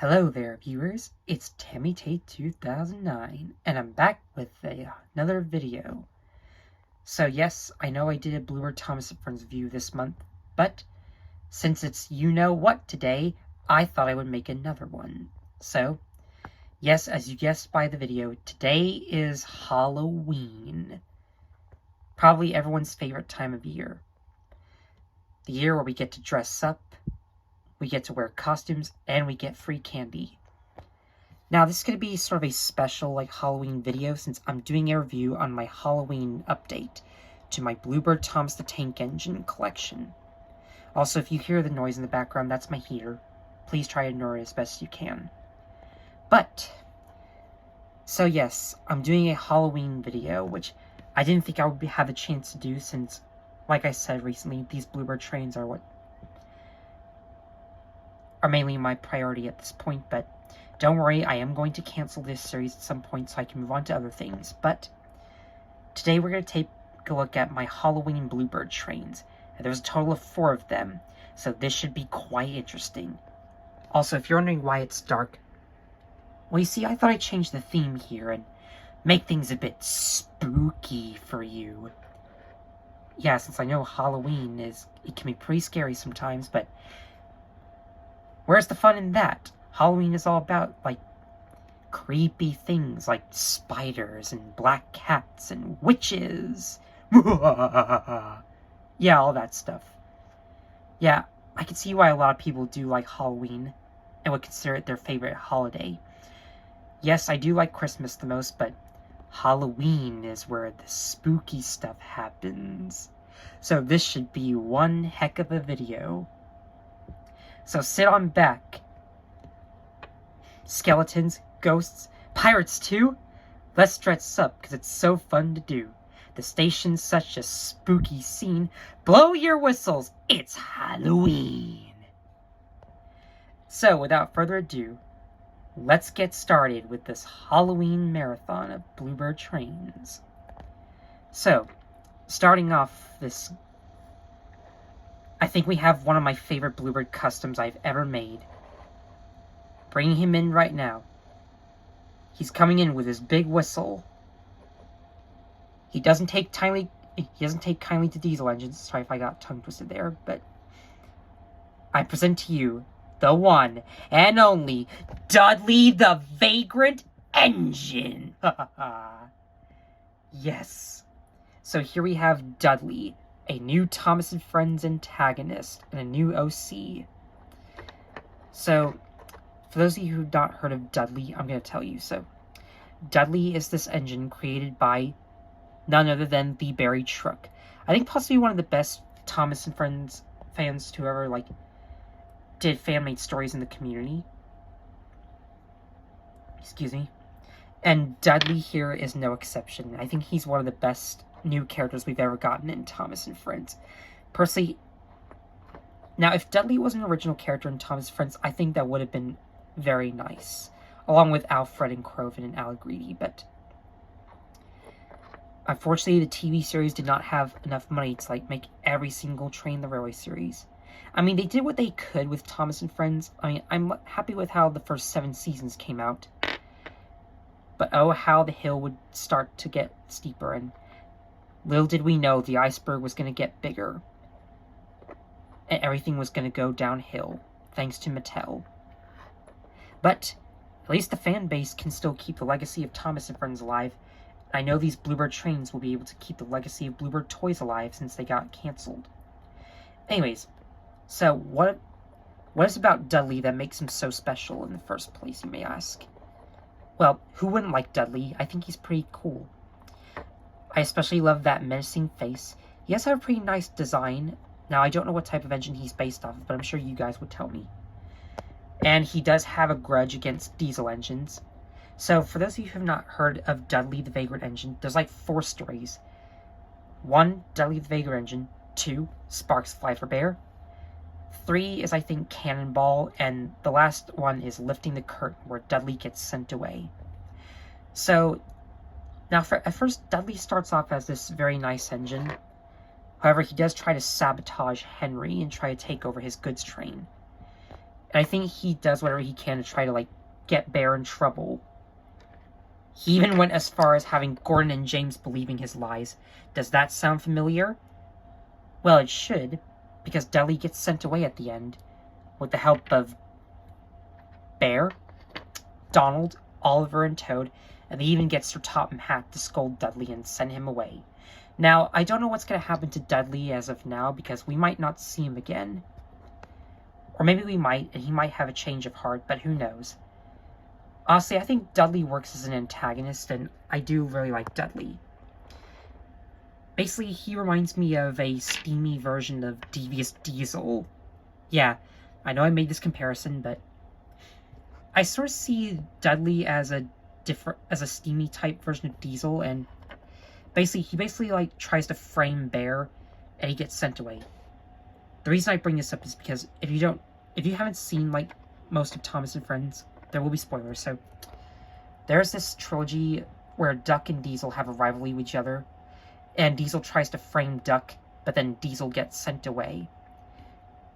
Hello there, viewers. It's Tammy Tate 2009, and I'm back with another video. So yes, I know I did a Bluebird Thomas and Friends review this month, but since it's you-know-what today, I thought I would make another one. So, yes, as you guessed by the video, today is Halloween. Probably everyone's favorite time of year. The year where we get to dress up, we get to wear costumes, and we get free candy. Now, this is going to be sort of a special, Halloween video, since I'm doing a review on my Halloween update to my Bluebird Thomas the Tank Engine collection. Also, if you hear the noise in the background, that's my heater. Please try to ignore it as best you can. So yes, I'm doing a Halloween video, which I didn't think I would have a chance to do since, like I said recently, these Bluebird trains are mainly my priority at this point, but don't worry, I am going to cancel this series at some point so I can move on to other things. But today we're going to take a look at my Halloween Bluebird trains. And there's a total of 4 of them, so this should be quite interesting. Also, if you're wondering why it's dark, well, you see, I thought I'd change the theme here and make things a bit spooky for you. Yeah, since I know Halloween it can be pretty scary sometimes, but where's the fun in that? Halloween is all about, creepy things like spiders and black cats and witches. Yeah, all that stuff. Yeah, I can see why a lot of people do like Halloween and would consider it their favorite holiday. Yes, I do like Christmas the most, but Halloween is where the spooky stuff happens. So this should be one heck of a video. So sit on back. Skeletons, ghosts, pirates too? Let's dress up, because it's so fun to do. The station's such a spooky scene. Blow your whistles, it's Halloween! So, without further ado, let's get started with this Halloween marathon of Bluebird trains. So, starting off this, I think we have one of my favorite Bluebird customs I've ever made. Bringing him in right now. He's coming in with his big whistle. He doesn't take kindly to diesel engines. Sorry if I got tongue twisted there, but I present to you the one and only Dudley the Vagrant Engine. Yes. So here we have Dudley, a new Thomas and Friends antagonist, and a new OC. So, for those of you who've not heard of Dudley, I'm going to tell you. So, Dudley is this engine created by none other than the Barry Truck. I think possibly one of the best Thomas and Friends fans to ever, did fan-made stories in the community. Excuse me. And Dudley here is no exception. I think he's one of the best new characters we've ever gotten in Thomas and Friends. Personally, now if Dudley was an original character in Thomas and Friends, I think that would have been very nice, along with Alfred and Croven and Allegretti, but unfortunately the TV series did not have enough money to make every single Train the Railway series. I mean, they did what they could with Thomas and Friends. I mean, I'm happy with how the first 7 seasons came out, but oh, how the hill would start to get steeper, and little did we know the iceberg was going to get bigger, and everything was going to go downhill, thanks to Mattel. But at least the fan base can still keep the legacy of Thomas and Friends alive. I know these Bluebird trains will be able to keep the legacy of Bluebird toys alive since they got canceled. Anyways, so what is about Dudley that makes him so special in the first place, you may ask? Well, who wouldn't like Dudley? I think he's pretty cool. I especially love that menacing face. He does have a pretty nice design. Now, I don't know what type of engine he's based off of, but I'm sure you guys would tell me. And he does have a grudge against diesel engines. So, for those of you who have not heard of Dudley the Vagrant Engine, there's 4 stories. 1, Dudley the Vagrant Engine. 2, Sparks Fly for Bear. 3 is, I think, Cannonball. And the last one is Lifting the Curtain, where Dudley gets sent away. So, now at first, Dudley starts off as this very nice engine. However, he does try to sabotage Henry and try to take over his goods train. And I think he does whatever he can to try to, like, get Bear in trouble. He even went as far as having Gordon and James believing his lies. Does that sound familiar? Well, it should, because Dudley gets sent away at the end, with the help of Bear, Donald, Oliver, and Toad, and they even get Sir Topham Hatt to scold Dudley and send him away. Now, I don't know what's going to happen to Dudley as of now, because we might not see him again. Or maybe we might, and he might have a change of heart, but who knows. Honestly, I think Dudley works as an antagonist, and I do really like Dudley. Basically, he reminds me of a steamy version of Devious Diesel. Yeah, I know I made this comparison, but I sort of see Dudley as a steamy type version of Diesel, and he basically like tries to frame Bear, and he gets sent away. The reason I bring this up is because if you haven't seen like most of Thomas and Friends, there will be spoilers. So there's this trilogy where Duck and Diesel have a rivalry with each other, and Diesel tries to frame Duck, but then Diesel gets sent away.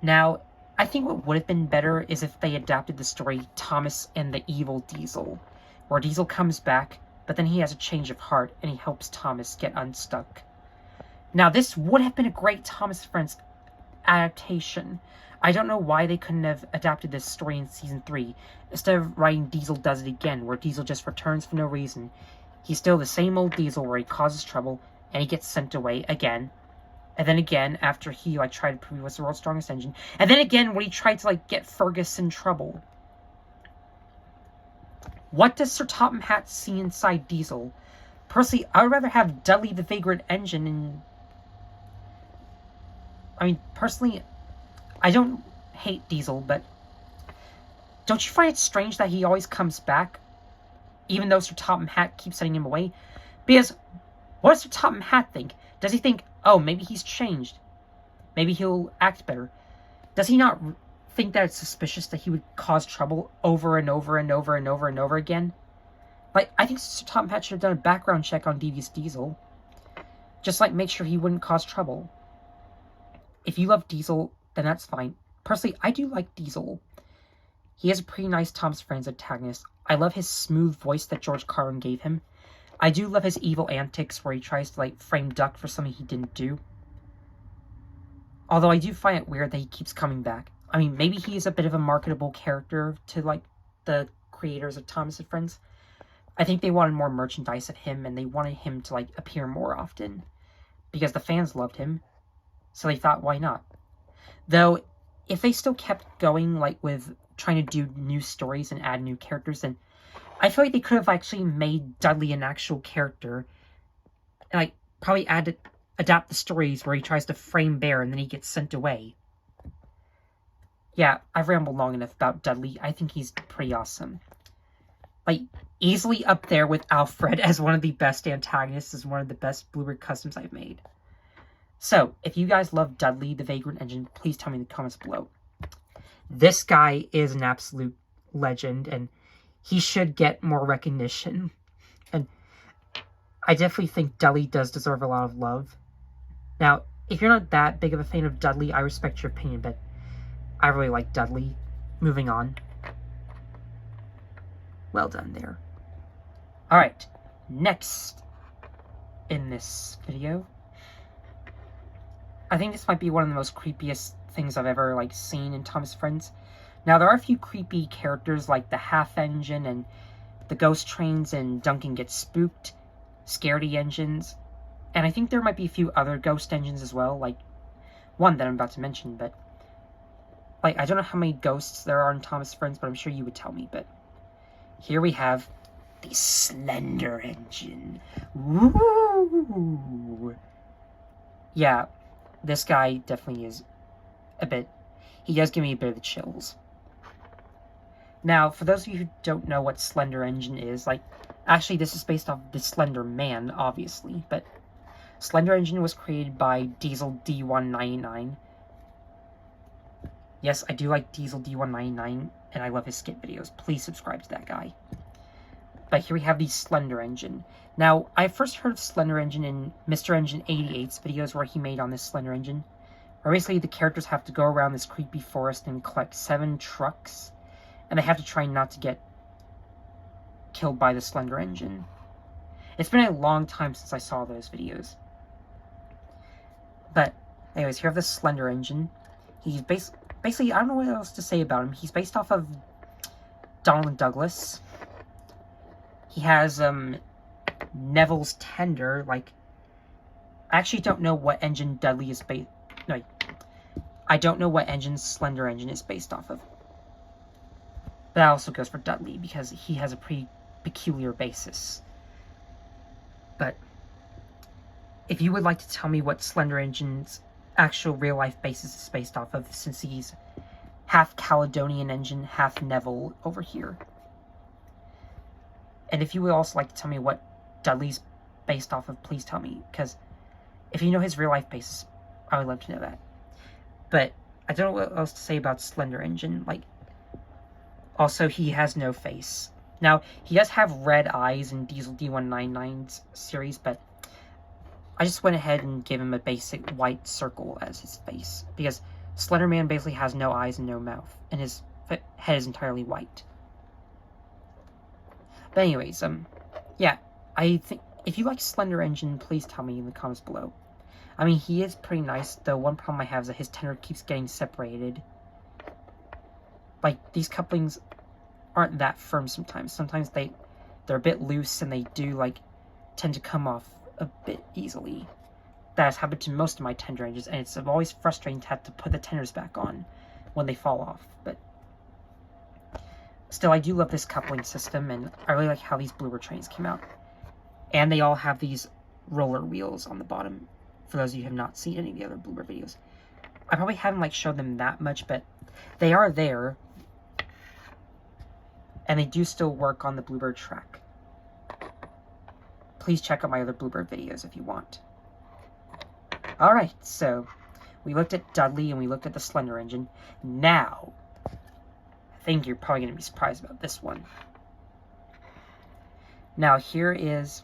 Now, I think what would have been better is if they adapted the story Thomas and the Evil Diesel, where Diesel comes back, but then he has a change of heart, and he helps Thomas get unstuck. Now, this would have been a great Thomas and Friends adaptation. I don't know why they couldn't have adapted this story in Season 3, instead of writing Diesel Does It Again, where Diesel just returns for no reason. He's still the same old Diesel where he causes trouble, and he gets sent away again. And then again, after he like tried to prove he was the world's strongest engine. And then again, when he tried to like get Fergus in trouble. What does Sir Topham Hatt see inside Diesel? Personally, I would rather have Dudley the Vagrant Engine and... I mean, personally, I don't hate Diesel, but... Don't you find it strange that he always comes back? Even though Sir Topham Hatt keeps sending him away? Because, what does Sir Topham Hatt think? Does he think, oh, maybe he's changed? Maybe he'll act better? Does he not think that it's suspicious that he would cause trouble over and over and over and over and over again? Like, I think Sir Topham Hatt should have done a background check on Devious Diesel. Just, like, make sure he wouldn't cause trouble. If you love Diesel, then that's fine. Personally, I do like Diesel. He has a pretty nice Thomas Friends antagonist. I love his smooth voice that George Carlin gave him. I do love his evil antics where he tries to, like, frame Duck for something he didn't do. Although I do find it weird that he keeps coming back. I mean, maybe he is a bit of a marketable character to, like, the creators of Thomas and Friends. I think they wanted more merchandise of him, and they wanted him to, like, appear more often. Because the fans loved him. So they thought, why not? Though, if they still kept going, like, with trying to do new stories and add new characters, then I feel like they could have actually made Dudley an actual character. And, like, probably adapt the stories where he tries to frame Bear and then he gets sent away. Yeah, I've rambled long enough about Dudley. I think he's pretty awesome. Like, easily up there with Alfred as one of the best antagonists, as one of the best Bluebird customs I've made. So, if you guys love Dudley, the Vagrant Engine, please tell me in the comments below. This guy is an absolute legend, and he should get more recognition. And I definitely think Dudley does deserve a lot of love. Now, if you're not that big of a fan of Dudley, I respect your opinion, but I really like Dudley. Moving on. Well done there. Alright, next in this video, I think this might be one of the most creepiest things I've ever, like, seen in Thomas Friends. Now, there are a few creepy characters, like the Half Engine and the Ghost Trains and Duncan Gets Spooked, Scaredy Engines, and I think there might be a few other ghost engines as well, like one that I'm about to mention, but, like, I don't know how many ghosts there are in Thomas Friends, but I'm sure you would tell me, but here we have the Slender Engine. Woo! Yeah, this guy definitely is a bit... He does give me a bit of the chills. Now, for those of you who don't know what Slender Engine is, like... Actually, this is based off the Slender Man, obviously, but... Slender Engine was created by Diesel D199. Yes, I do like Diesel D199, and I love his skit videos. Please subscribe to that guy. But here we have the Slender Engine. Now, I first heard of Slender Engine in Mr. Engine 88's videos where he made on this Slender Engine, where basically the characters have to go around this creepy forest and collect 7 trucks, and they have to try not to get killed by the Slender Engine. It's been a long time since I saw those videos. But anyways, here we have the Slender Engine. He's basically, I don't know what else to say about him. He's based off of Donald Douglas. He has Neville's Tender. Like, I actually don't know what engine Dudley is based. No, I don't know what engine Slender Engine is based off of. But that also goes for Dudley because he has a pretty peculiar basis. But if you would like to tell me what Slender Engine's actual real-life basis is based off of, since he's half Caledonian Engine, half Neville over here. And if you would also like to tell me what Dudley's based off of, please tell me, because if you know his real-life basis, I would love to know that. But I don't know what else to say about Slender Engine. Like, also, he has no face. Now, he does have red eyes in Diesel D199's series, but I just went ahead and gave him a basic white circle as his face, because Slender Man basically has no eyes and no mouth, and his head is entirely white. But anyways, yeah, I think if you like Slender Engine, please tell me in the comments below. I mean, he is pretty nice. The one problem I have is that his tender keeps getting separated. Like, these couplings aren't that firm sometimes. Sometimes they're a bit loose, and they do, like, tend to come off a bit easily. That has happened to most of my tender engines, and it's always frustrating to have to put the tenders back on when they fall off. But still, I do love this coupling system, and I really like how these Bluebird trains came out. And they all have these roller wheels on the bottom, for those of you who have not seen any of the other Bluebird videos. I probably haven't, like, showed them that much, but they are there. And they do still work on the Bluebird track. Please check out my other Bluebird videos if you want. Alright, so we looked at Dudley and we looked at the Slender Engine. Now, I think you're probably going to be surprised about this one. Now, here is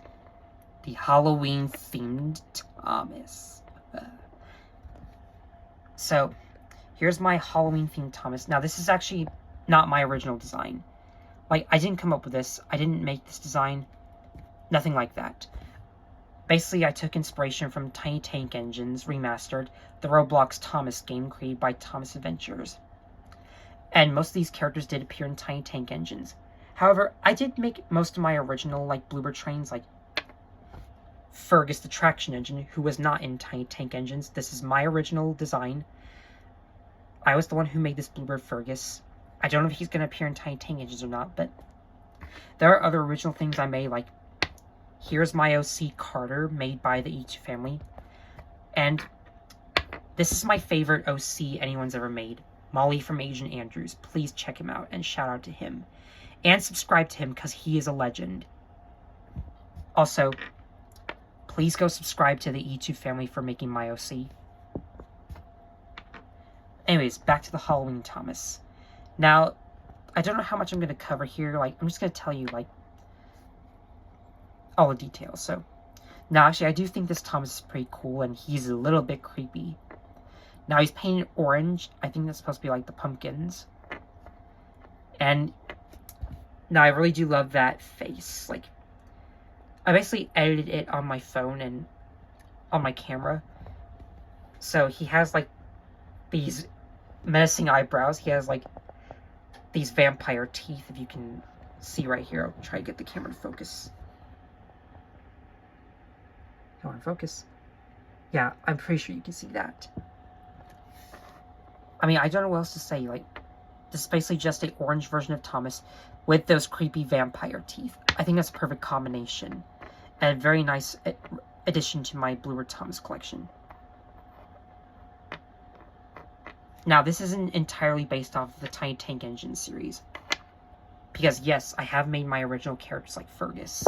the Halloween-themed Thomas. So, here's my Halloween-themed Thomas. Now, this is actually not my original design. Like, I didn't come up with this. I didn't make this design. Nothing like that. Basically, I took inspiration from Tiny Tank Engines Remastered, the Roblox Thomas game created by Thomas Adventures. And most of these characters did appear in Tiny Tank Engines. However, I did make most of my original, like, Bluebird trains, like Fergus the Traction Engine, who was not in Tiny Tank Engines. This is my original design. I was the one who made this Bluebird Fergus. I don't know if he's going to appear in Tiny Tank Engines or not, but there are other original things I made, like here's my OC Carter, made by the E2 family. And this is my favorite OC anyone's ever made, Molly from Agent Andrews. Please check him out and shout out to him. And subscribe to him because he is a legend. Also, please go subscribe to the E2 family for making my OC. Anyways, back to the Halloween Thomas. Now, I don't know how much I'm going to cover here. Like, I'm just going to tell you, like, all the details. So, now, actually, I do think this Thomas is pretty cool, and he's a little bit creepy. Now, he's painted orange. I think that's supposed to be, like, the pumpkins. And now, I really do love that face. Like, I basically edited it on my phone and on my camera. So, he has, like, these menacing eyebrows. He has, like, these vampire teeth, if you can see right here. I'll try to get the camera to focus. Come on, focus. Yeah, I'm pretty sure you can see that. I mean, I don't know what else to say. Like, this is basically just an orange version of Thomas with those creepy vampire teeth. I think that's a perfect combination. And a very nice addition to my Bluebird Thomas collection. Now, this isn't entirely based off of the Tiny Tank Engine series. Because, yes, I have made my original characters like Fergus,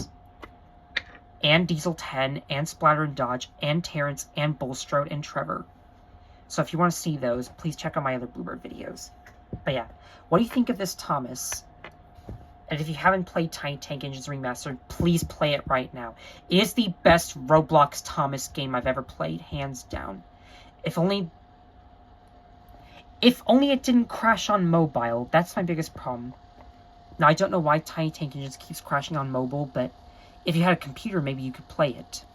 and Diesel 10, and Splatter and Dodge, and Terrence, and Bulstrode, and Trevor. So if you want to see those, please check out my other Bluebird videos. But yeah, what do you think of this Thomas? And if you haven't played Tiny Tank Engines Remastered, please play it right now. It is the best Roblox Thomas game I've ever played, hands down. If only If only it didn't crash on mobile. That's my biggest problem. Now, I don't know why Tiny Tank Engine keeps crashing on mobile, but if you had a computer, maybe you could play it.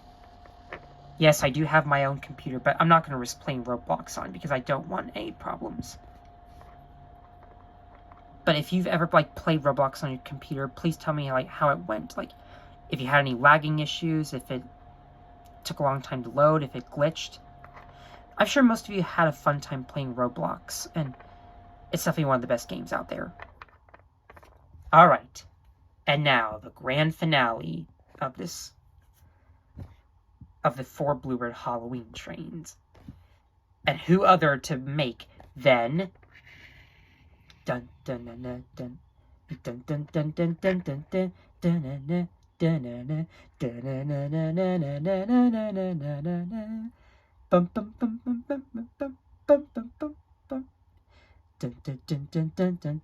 Yes, I do have my own computer, but I'm not going to risk playing Roblox on because I don't want any problems. But if you've ever, like, played Roblox on your computer, please tell me, like, how it went. Like, if you had any lagging issues, if it took a long time to load, if it glitched. I'm sure most of you had a fun time playing Roblox, and it's definitely one of the best games out there. Alright, and now the grand finale of the 4 Bluebird Halloween trains. And who other to make than dun dun dun dun dun dun dun dun dun dun dun dun dun dun dun bum bum bum bum bum bum bum bum bum bum bum dun dun dun dun dun dun dun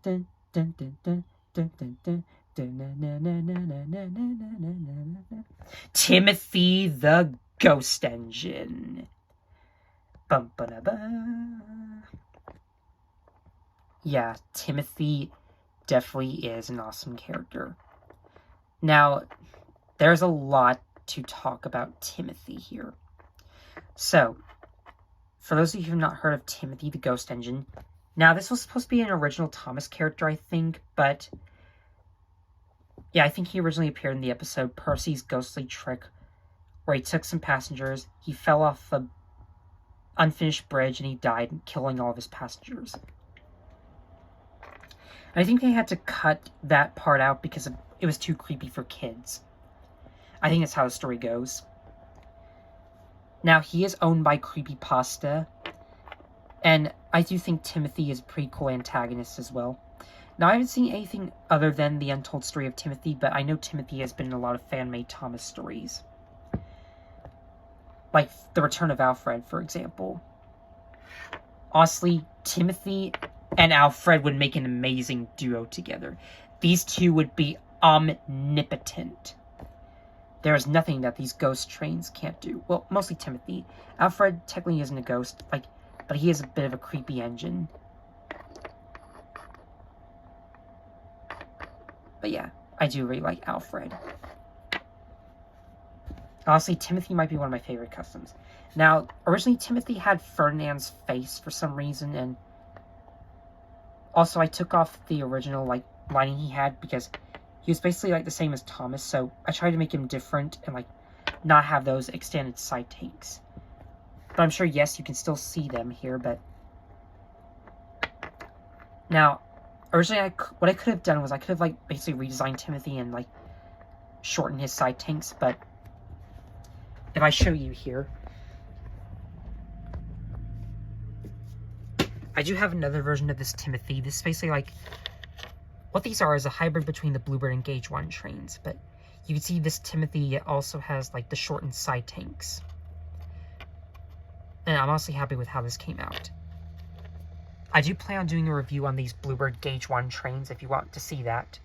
dun dun dun dun dun dun. Timothy the Ghost Engine. Bum ba da ba. Yeah, Timothy definitely is an awesome character. Now, there's a lot to talk about Timothy here. So, for those of you who have not heard of Timothy the Ghost Engine, now this was supposed to be an original Thomas character, I think, but yeah, I think he originally appeared in the episode Percy's Ghostly Trick, where he took some passengers, he fell off an unfinished bridge, and he died, killing all of his passengers. And I think they had to cut that part out because it was too creepy for kids. I think that's how the story goes. Now, he is owned by Creepypasta, and I do think Timothy is a pretty cool antagonist as well. Now, I haven't seen anything other than the untold story of Timothy, but I know Timothy has been in a lot of fan-made Thomas stories. Like The Return of Alfred, for example. Honestly, Timothy and Alfred would make an amazing duo together. These two would be omnipotent. There is nothing that these ghost trains can't do. Well, mostly Timothy. Alfred technically isn't a ghost, but he is a bit of a creepy engine. But yeah, I do really like Alfred. Honestly, Timothy might be one of my favorite customs. Now, originally Timothy had Ferdinand's face for some reason, and also I took off the original lining he had because he was basically the same as Thomas, so I tried to make him different and not have those extended side tanks. But I'm sure, yes, you can still see them here, but now originally what I could have done was I could have basically redesigned Timothy and shorten his side tanks, but if I show you here, I do have another version of this Timothy. This is basically what these are is a hybrid between the Bluebird and Gauge 1 trains, but you can see this Timothy also has the shortened side tanks. And I'm honestly happy with how this came out. I do plan on doing a review on these Bluebird Gauge 1 trains if you want to see that,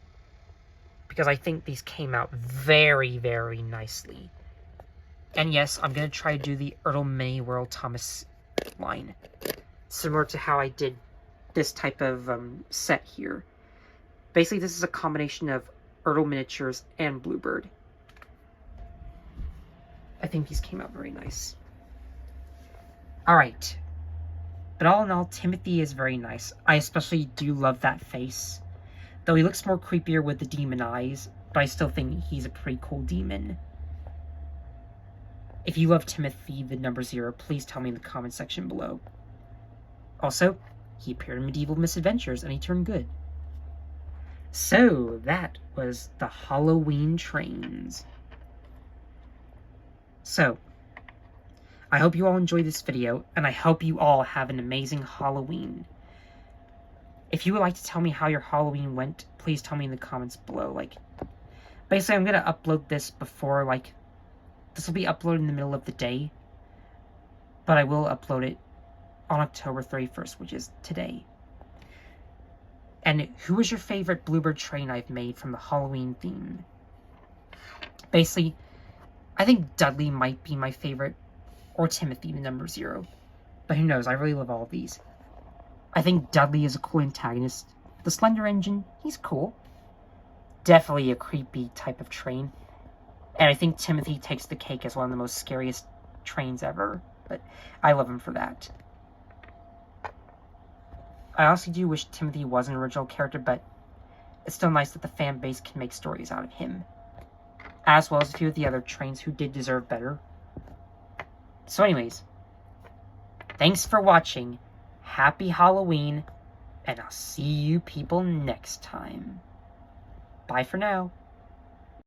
because I think these came out very, very nicely. And yes, I'm going to try to do the Ertl Mini World Thomas line, similar to how I did this type of set here. Basically, this is a combination of Ertl miniatures and Bluebird. I think these came out very nice. Alright. But all in all, Timothy is very nice. I especially do love that face. Though he looks more creepier with the demon eyes, but I still think he's a pretty cool demon. If you love Timothy the number 0, please tell me in the comment section below. Also, he appeared in Medieval Misadventures and he turned good. So, that was the Halloween trains. So, I hope you all enjoyed this video, and I hope you all have an amazing Halloween. If you would like to tell me how your Halloween went, please tell me in the comments below. Basically, I'm going to upload this before, this will be uploaded in the middle of the day, but I will upload it on October 31st, which is today. And who was your favorite Bluebird train I've made from the Halloween theme? Basically, I think Dudley might be my favorite, or Timothy the number 0. But who knows, I really love all of these. I think Dudley is a cool antagonist. The Slender Engine, he's cool. Definitely a creepy type of train. And I think Timothy takes the cake as one of the most scariest trains ever. But I love him for that. I honestly do wish Timothy was an original character, but it's still nice that the fan base can make stories out of him. As well as a few of the other trains who did deserve better. So anyways, thanks for watching. Happy Halloween. And I'll see you people next time. Bye for now.